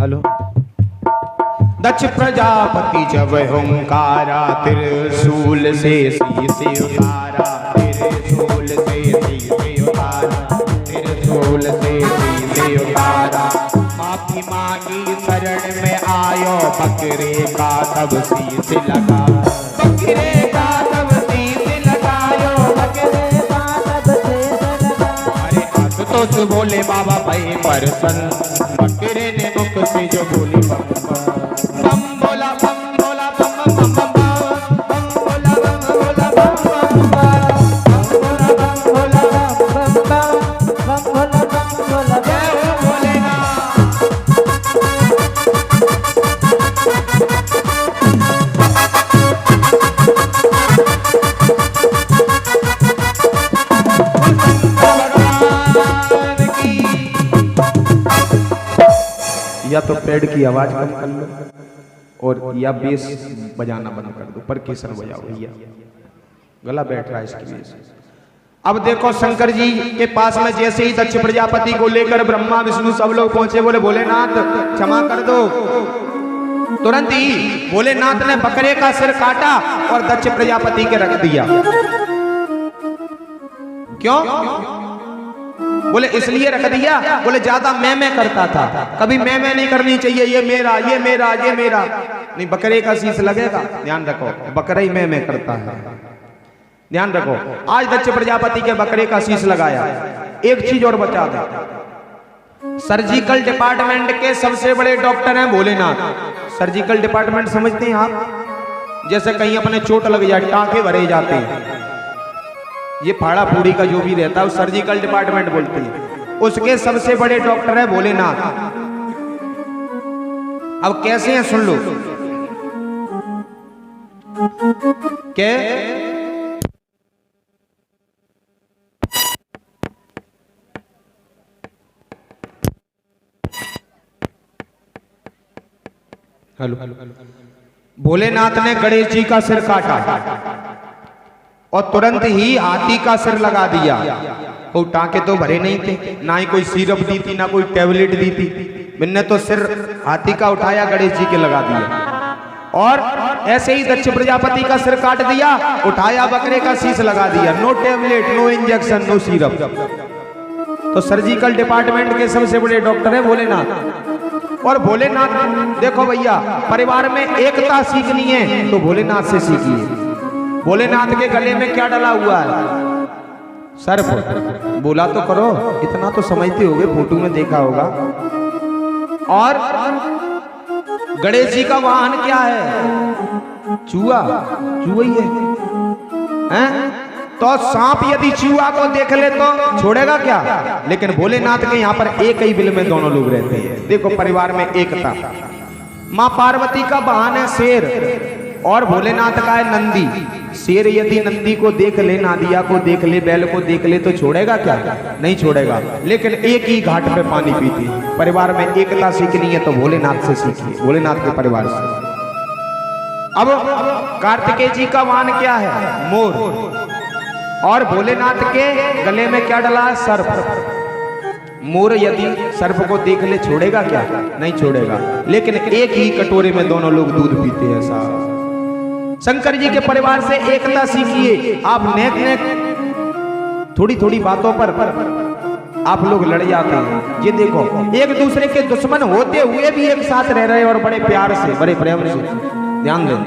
S1: हेलो। दक्ष प्रजापति जब हुंकारा, त्रिशूल से शीश उतारा, त्रिशूल से शीश उतारा, त्रिशूल से शीश उतारा। माफी मांगी शरण में आयो, बकरे का तब शीश लगा, बकरे का तब शीश लगायो, बकरे का तब शीश लगा। अरे आशुतोष बोले बाबा भाई परसन, बकरे ने मुख से जो बोली बम बम बम भोला बम भोला बम बम बम बम भोला बम या तो पेड़ की आवाज कम कर लो और या बेस बजाना बंद कर दो, पर केसर बजाओ भैया, गला बैठ रहा है इसकी वजह से। अब देखो शंकर जी के पास में जैसे ही दक्ष प्रजापति को लेकर ब्रह्मा विष्णु सब लोग पहुंचे, बोले भोलेनाथ क्षमा कर दो। तुरंत ही भोलेनाथ ने बकरे का सिर काटा और दक्ष प्रजापति के रख दिया। क्यों? बोले इसलिए रख दिया, बोले ज्यादा मैं करता था, कभी मैं नहीं करनी चाहिए, ये मेरा ये मेरा ये मेरा नहीं, बकरे का शीश लगेगा। ध्यान रखो, बकरा ही मैं करता है, ध्यान रखो। आज दक्ष प्रजापति के बकरे का शीश लगाया। एक चीज और बता दे, सर्जिकल डिपार्टमेंट के सबसे बड़े डॉक्टर हैं भोलेनाथ। सर्जिकल डिपार्टमेंट समझते हैं आप? जैसे कहीं अपने चोट लग जाए, टांके भरे जाते हैं, ये फाड़ा फूड़ी का जो भी रहता है वो सर्जिकल डिपार्टमेंट बोलते हैं। उसके सबसे बड़े डॉक्टर है भोलेनाथ। अब कैसे हैं सुन लो। क्या? हेलो, भोलेनाथ ने गणेश जी का सिर काटा और तुरंत ही हाथी का सिर लगा दिया। कोई टांके तो भरे नहीं थे, ना ही कोई सिरप दी थी, ना कोई टेबलेट दी थी। मैंने तो सिर हाथी का उठाया, गणेश जी के लगा दिया। और ऐसे ही दक्ष प्रजापति का सिर काट दिया, उठाया बकरे का शीश लगा दिया। No tablet, no injection, no syrup. तो सर्जिकल डिपार्टमेंट के सबसे बड़े डॉक्टर है भोलेनाथ। और भोलेनाथ देखो भैया, परिवार में एकता सीखनी है तो भोलेनाथ से सीखिए। भोलेनाथ के गले में क्या डला हुआ है? सर्प। बोला तो करो, इतना तो समझते होगे, फोटो में देखा होगा। और गणेश जी का वाहन क्या है? चूहा। चूहा ही है? तो सांप यदि चूहा को देख ले तो छोड़ेगा क्या? लेकिन भोलेनाथ के यहाँ पर एक ही बिल में दोनों लोग रहते हैं। देखो परिवार में एकता। माँ पार्वती का वाहन है शेर और भोलेनाथ का है नंदी। शेर यदि नंदी को देख ले, नादिया को देख ले, बैल को देख ले तो छोड़ेगा क्या? नहीं छोड़ेगा। लेकिन एक ही घाट पे पानी पीती है। परिवार में एकता सीखनी है तो भोलेनाथ से सीखिए, भोलेनाथ के परिवार से। अब कार्तिकेय जी का वाहन क्या है? मोर। और भोलेनाथ के गले में क्या डला? सर्प। मोर यदि सर्प को देख ले छोड़ेगा क्या? नहीं छोड़ेगा। लेकिन एक ही कटोरे में दोनों लोग दूध पीते हैं साहब। शंकर जी के परिवार से एकता सीखिए। आप नेक नेक थोड़ी थोड़ी बातों पर आप लोग लड़ जाते हैं। ये देखो, एक दूसरे के दुश्मन होते हुए भी एक साथ रह रहे और बड़े प्यार से, बड़े प्रेम से। ध्यान दें।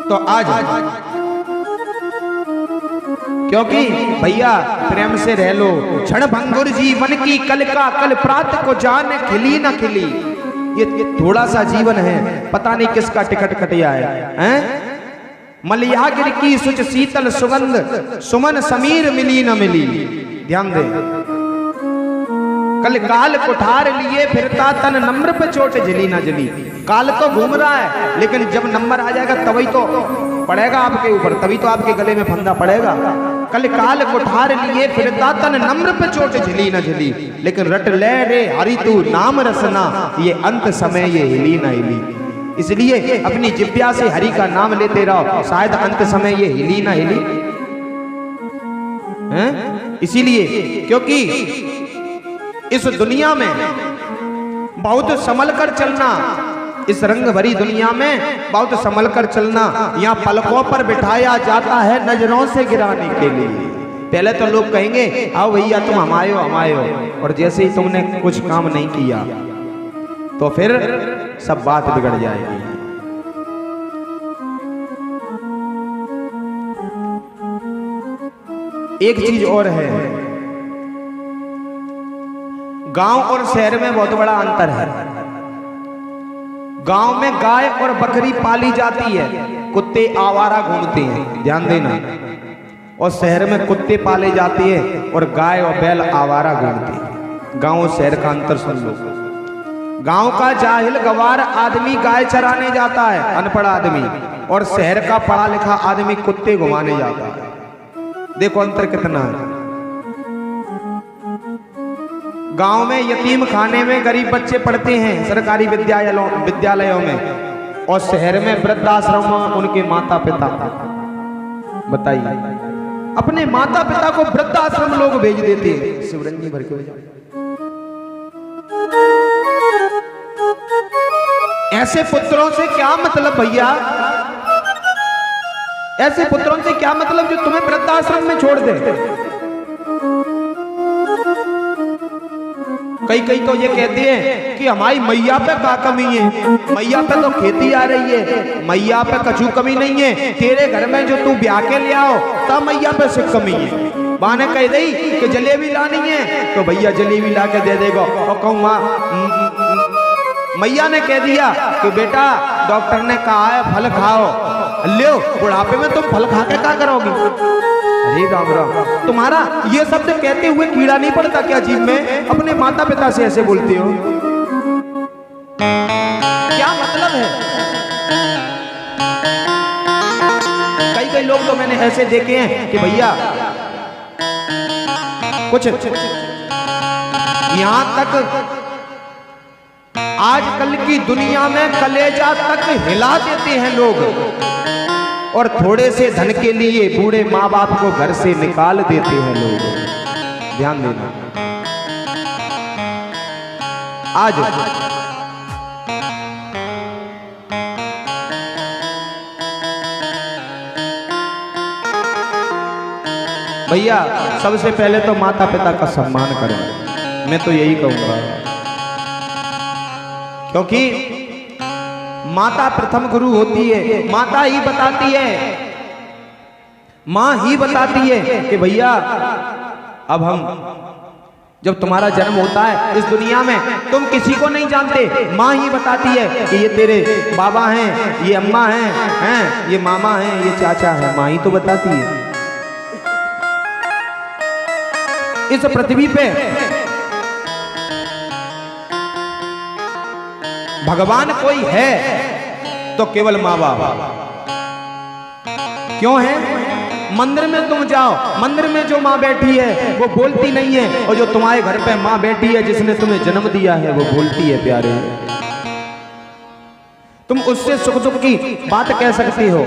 S1: तो आज क्योंकि भैया प्रेम से रह लो। क्षण भंगुर जीवन की कल का कल, प्रात को जान खिली न खिली। ये थोड़ा सा जीवन है, पता नहीं किसका टिकट कटिया है? मलियागिर की सुच शीतल सुगंध, सुमन समीर मिली न मिली। ध्यान दे। कल काल कुठार लिए फिरता तन, नम्र पे चोट जली ना जली। काल तो घूम रहा है, लेकिन जब नंबर आ जाएगा तभी तो पड़ेगा आपके ऊपर, तभी तो आपके गले में फंदा पड़ेगा। कल काल कुठार लिए फिरता तन, नम्र पे चोट झली न झली। लेकिन रट ले रे हरि तू नाम रसना, ये अंत समय ये हिली न हिली। इसलिए अपनी जिब्या से हरि का नाम लेते रहो, शायद अंत समय ये हिली न हिली। इसीलिए क्योंकि इस दुनिया में बहुत संभल कर चलना, इस रंग भरी दुनिया में बहुत संभल कर चलना। यहाँ पलकों पर बिठाया जाता है नजरों से गिराने के लिए। पहले तो लोग कहेंगे आओ भैया तुम हम आयो हम आयो, और जैसे ही तुमने कुछ काम नहीं किया तो फिर सब बात बिगड़ जाएगी। एक चीज और है, गांव और शहर में बहुत बड़ा अंतर है। गांव में गाय और बकरी पाली जाती है, कुत्ते आवारा घूमते हैं, ध्यान देना। और शहर में कुत्ते पाले जाते हैं और गाय और बैल आवारा घूमते हैं। गांव और शहर का अंतर सुन लो। गांव का जाहिल गवार आदमी गाय चराने जाता है, अनपढ़ आदमी, और शहर का पढ़ा लिखा आदमी कुत्ते घुमाने जाता है। देखो अंतर कितना है। गांव में यतीम खाने में गरीब बच्चे पढ़ते हैं सरकारी विद्यालयों में, और शहर में वृद्धाश्रम में उनके माता पिता। बताइए, अपने माता पिता को वृद्धाश्रम लोग भेज देते हैं। शिवरंजी भर के हो जाए। ऐसे पुत्रों से क्या मतलब भैया, ऐसे पुत्रों से क्या मतलब जो तुम्हें वृद्धाश्रम में छोड़ दे। कई कई तो ये कहते हैं कि हमारी मैया पे क्या कमी है, मैया पे तो खेती आ रही है, मैया पे कछु कमी नहीं है, तेरे घर में जो तू ब्याह के ले आओ तब मैया पे से कमी है। माँ ने कह दी कि जलेबी लानी है तो भैया जलेबी ला के दे देगा, और कहूँ माँ मैया ने कह दिया कि बेटा डॉक्टर ने कहा है फल खाओ, लो बुढ़ापे में तुम फल खा के क्या करोगी। अरे राम राम, तुम्हारा ये शब्द कहते हुए कीड़ा नहीं पड़ता क्या जीभ में? अपने माता पिता से ऐसे बोलते हो, क्या मतलब है? कई कई लोग तो मैंने ऐसे देखे हैं कि भैया कुछ यहां तक आजकल की दुनिया में कलेजा तक हिला देते हैं लोग, और थोड़े से धन के लिए बूढ़े माँ बाप को घर से निकाल देते हैं लोग। ध्यान देना, आज भैया सबसे पहले तो माता पिता का सम्मान करें, मैं तो यही कहूंगा, क्योंकि माता प्रथम गुरु होती है। माता ही बताती है, मां ही बताती है कि भैया अब हम, जब तुम्हारा जन्म होता है इस दुनिया में तुम किसी को नहीं जानते, मां ही बताती है कि ये तेरे बाबा हैं, ये अम्मा हैं, ये मामा हैं, ये चाचा है। मां ही तो बताती है। इस पृथ्वी पे भगवान कोई है तो केवल माँ बाप। क्यों है? मंदिर में तुम जाओ, मंदिर में जो माँ बैठी है वो बोलती नहीं है, और जो तुम्हारे घर पे माँ बैठी है जिसने तुम्हें जन्म दिया है वो बोलती है। प्यारे, तुम उससे सुख दुख की बात कह सकती हो,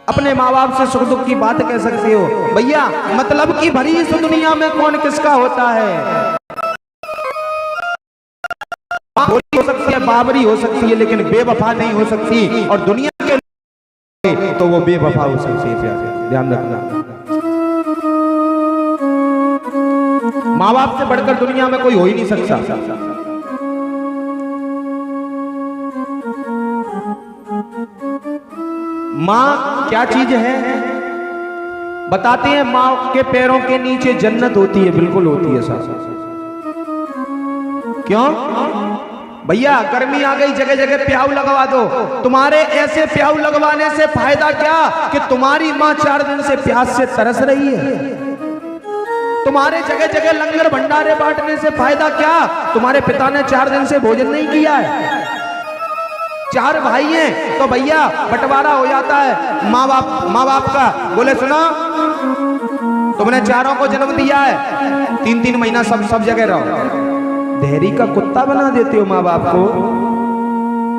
S1: अपने माँ बाप से सुख दुख की बात कह सकती हो। भैया मतलब की भरी इस दुनिया में कौन किसका होता है? हो सकती है, बाबरी हो सकती है, लेकिन बेवफा नहीं हो सकती, और दुनिया के तो वो बेवफा हो सकती है। ध्यान रखना, माँ बाप से बढ़कर दुनिया में कोई हो ही नहीं सकता। माँ क्या चीज है बताते हैं? माँ के पैरों के नीचे जन्नत होती है, बिल्कुल होती है साथ। क्यों भैया? गर्मी आ गई, जगह जगह प्याऊ लगवा दो। तुम्हारे ऐसे प्याऊ लगवाने से फायदा क्या कि तुम्हारी माँ 4 दिन से प्यास से तरस रही है। तुम्हारे जगह जगह लंगर भंडारे बांटने से फायदा क्या? तुम्हारे पिता ने 4 दिन से भोजन नहीं किया है। 4 भाई हैं तो भैया बंटवारा हो जाता है माँ बाप का। बोले सुनो, तुमने 4 को जन्म दिया है, 3-3 महीना सब जगह रहो। देहरी का कुत्ता बना देते हो माँ बाप को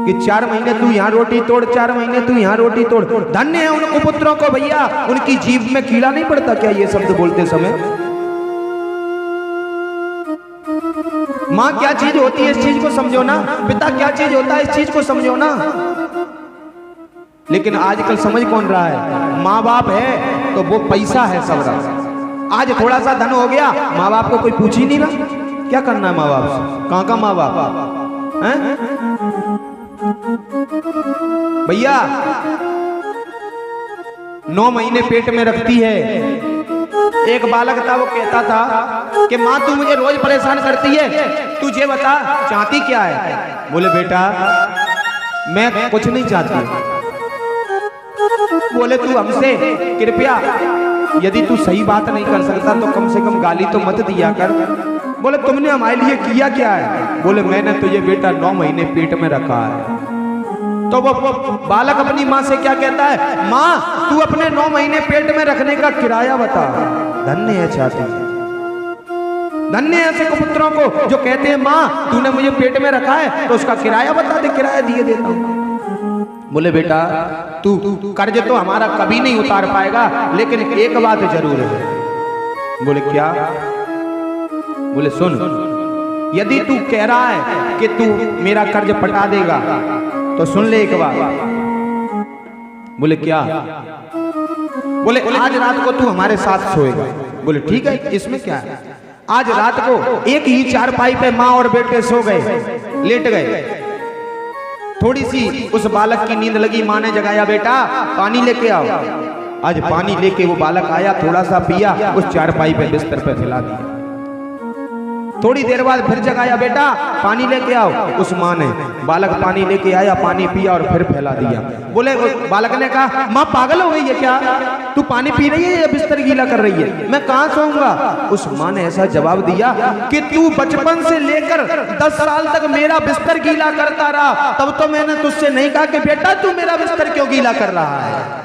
S1: कि 4 महीने तू यहाँ रोटी तोड़, 4 महीने तू यहाँ रोटी तोड़। धन्य है उन कुपुत्रों को भैया, उनकी जीभ में कीड़ा नहीं पड़ता क्या ये शब्द बोलते समय? माँ क्या चीज होती है इस चीज को समझो ना, पिता क्या चीज होता है इस चीज को समझो ना। लेकिन आजकल समझ कौन रहा है? माँ बाप है तो वो पैसा है सब रहा। आज थोड़ा सा धन हो गया, माँ बाप को कोई पूछ ही नहीं रहा क्या करना है माँ बाप से। कहाँ का माँ बाप हैं भैया? 9 महीने पेट में रखती है। एक बालक था, वो कहता था कि माँ तू मुझे रोज परेशान करती है, तुझे बता चाहती क्या है? बोले बेटा मैं कुछ नहीं चाहती। बोले तू हमसे कृपया, यदि तू सही बात नहीं कर सकता तो कम से कम गाली तो मत दिया कर। बोले तुमने हमारे लिए किया क्या है? बोले मैंने तुझे बेटा 9 महीने पेट में रखा है। तो वो बालक अपनी माँ से क्या कहता है? माँ तू अपने 9 महीने पेट में रखने का किराया बता। धन्य है चाची, धन्य ऐसे कुपुत्रों को जो कहते हैं माँ तूने मुझे पेट में रखा है तो उसका किराया बता दे, किराया दिए देता हूँ। बोले बेटा तू कर्ज तो हमारा कभी नहीं उतार पाएगा, लेकिन एक बात जरूर है। बोले क्या? बोले सुन, यदि तू कह रहा है कि तू मेरा कर्ज पटा देगा तो सुन ले एक बात। बोले क्या? बोले आज रात को तू हमारे साथ सोएगा। बोले ठीक है, इसमें क्या है। आज रात को एक ही चारपाई पे माँ और बेटे सो गए, लेट गए। थोड़ी सी उस बालक की नींद लगी, माँ ने जगाया, बेटा पानी लेके आओ। आज पानी लेके वो बालक आया, थोड़ा सा पिया, उस चारपाई पे बिस्तर पे फैला दिया। थोड़ी देर बाद फिर जगाया, बेटा पानी लेके आओ। उस माँ ने, बालक पानी लेके आया, पानी पिया और फिर फैला दिया। बोले बालक ने कहा माँ पागल हो गई है क्या? तू पानी पी रही है या बिस्तर गीला कर रही है? मैं कहाँ सोऊंगा? उस माँ ने ऐसा जवाब दिया कि तू बचपन से लेकर 10 साल तक मेरा बिस्तर गीला करता रहा, तब तो मैंने तुझसे नहीं कहा कि बेटा तू मेरा बिस्तर क्यों गीला कर रहा है,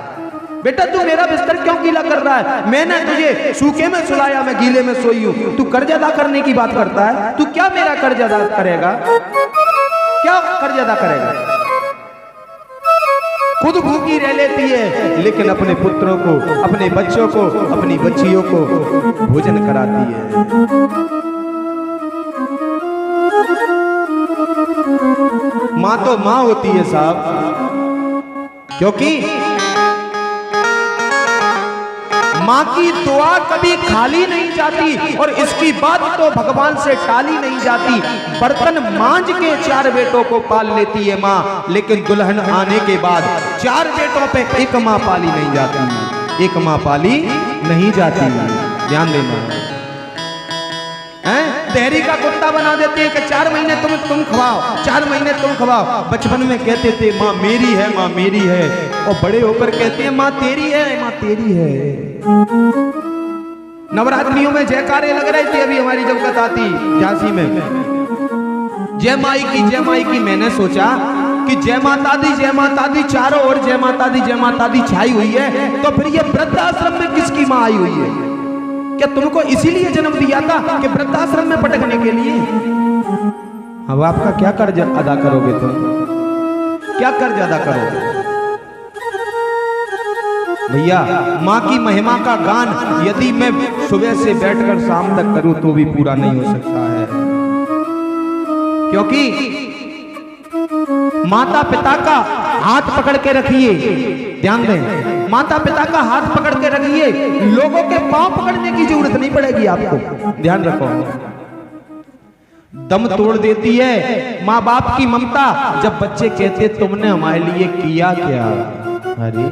S1: बेटा तू मेरा बिस्तर क्यों गीला कर रहा है? मैंने तुझे सूखे में सुलाया, मैं गीले में सोई हूं। तू कर्ज अदा करने की बात करता है? तू क्या मेरा कर्ज अदा करेगा? क्या कर्ज अदा करेगा? खुद भूखी रह लेती है, लेकिन अपने पुत्रों को, अपने बच्चों को, अपनी बच्चियों को भोजन कराती है। माँ तो माँ होती है साहब, क्योंकि माँ की दुआ कभी खाली नहीं जाती और इसकी बात तो भगवान से टाली नहीं जाती। बर्तन मांझ के 4 बेटों को पाल लेती है माँ, लेकिन दुल्हन आने के बाद 4 बेटों पे एक माँ पाली नहीं जाती, एक माँ पाली नहीं जाती। ध्यान देना। देहरी का कुत्ता बना देते हैं कि 4 महीने तुम खवाओ, 4 महीने तुम खवाओ। बचपन में कहते थे माँ मेरी है, माँ मेरी है, और बड़े होकर कहते हैं माँ तेरी है, माँ तेरी है। नवरात्रियों में जयकारे लग रहे थे, अभी हमारी जब कथा थी झांसी में, जय माई की। मैंने सोचा कि जय माता दी चारों ओर जय माता दी छाई हुई है, तो फिर ये वृद्धाश्रम में किसकी माँ आई हुई है? क्या तुमको इसीलिए जन्म दिया था कि वृद्धाश्रम में पटकने के लिए? अब आपका क्या कर्ज अदा करोगे तुम? क्या कर्ज अदा करोगे? भैया माँ की महिमा का गान यदि मैं सुबह से बैठकर शाम तक करूं तो भी पूरा नहीं हो सकता है, क्योंकि माता पिता का हाथ पकड़ के रखिए। ध्यान दें, माता पिता का हाथ पकड़ के रखिए, लोगों के पांव पकड़ने की जरूरत नहीं पड़ेगी आपको। ध्यान रखो, दम तोड़ देती है माँ बाप की ममता जब बच्चे कहते तुमने हमारे लिए किया क्या। अरे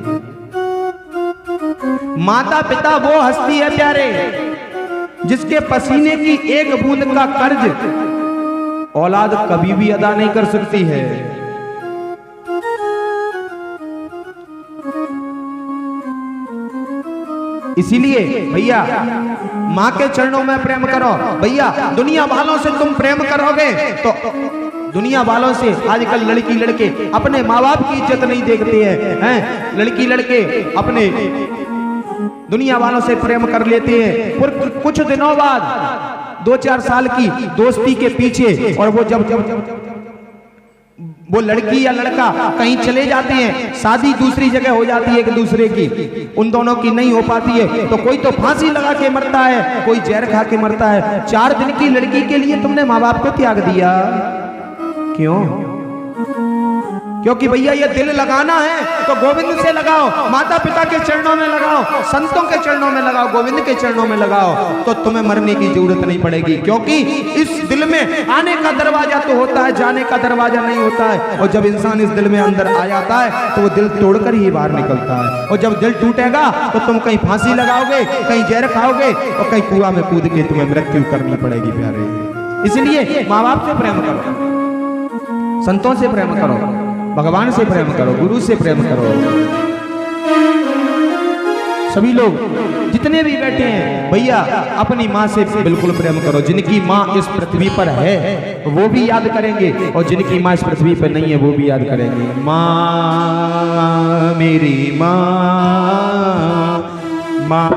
S1: माता पिता वो हस्ती है प्यारे, जिसके पसीने की एक बूंद का कर्ज औलाद कभी भी अदा नहीं कर सकती है। इसीलिए भैया माँ के चरणों में प्रेम करो। भैया दुनिया वालों से तुम प्रेम करोगे तो दुनिया वालों से आजकल लड़की लड़के अपने माँ बाप की इज्जत नहीं देखते हैं। लड़की लड़के अपने दुनिया वालों से प्रेम कर लेते हैं, और कुछ दिनों बाद 2-4 साल की दोस्ती के पीछे, और वो जब वो लड़की या लड़का कहीं चले जाते हैं, शादी दूसरी जगह हो जाती है एक दूसरे की, उन दोनों की नहीं हो पाती है, तो कोई तो फांसी लगा के मरता है, कोई जहर खा के मरता है। 4 दिन की लड़की के लिए तुमने माँ बाप को त्याग दिया क्यों? क्योंकि भैया ये दिल लगाना है तो गोविंद से लगाओ, माता पिता के चरणों में लगाओ, संतों के चरणों में लगाओ, गोविंद के चरणों में लगाओ, तो तुम्हें मरने की जरूरत नहीं पड़ेगी। क्योंकि इस दिल में आने का दरवाजा तो होता है, जाने का दरवाजा नहीं होता है। और जब इंसान इस दिल में अंदर आ जाता है तो वो दिल तोड़कर ही बाहर निकलता है। और जब दिल टूटेगा तो तुम कहीं फांसी लगाओगे, कहीं जहर खाओगे, और कहीं कुआं में कूद के तुम्हें मृत्यु करनी पड़ेगी प्यारे। इसलिए माँ बाप से प्रेम करो, संतों से प्रेम करो, भगवान से प्रेम करो, गुरु से प्रेम करो। सभी लोग जितने भी बैठे हैं भैया अपनी माँ से बिल्कुल प्रेम करो। जिनकी माँ इस पृथ्वी पर है वो भी याद करेंगे, और जिनकी माँ इस पृथ्वी पर नहीं है वो भी याद करेंगे। माँ मेरी माँ, माँ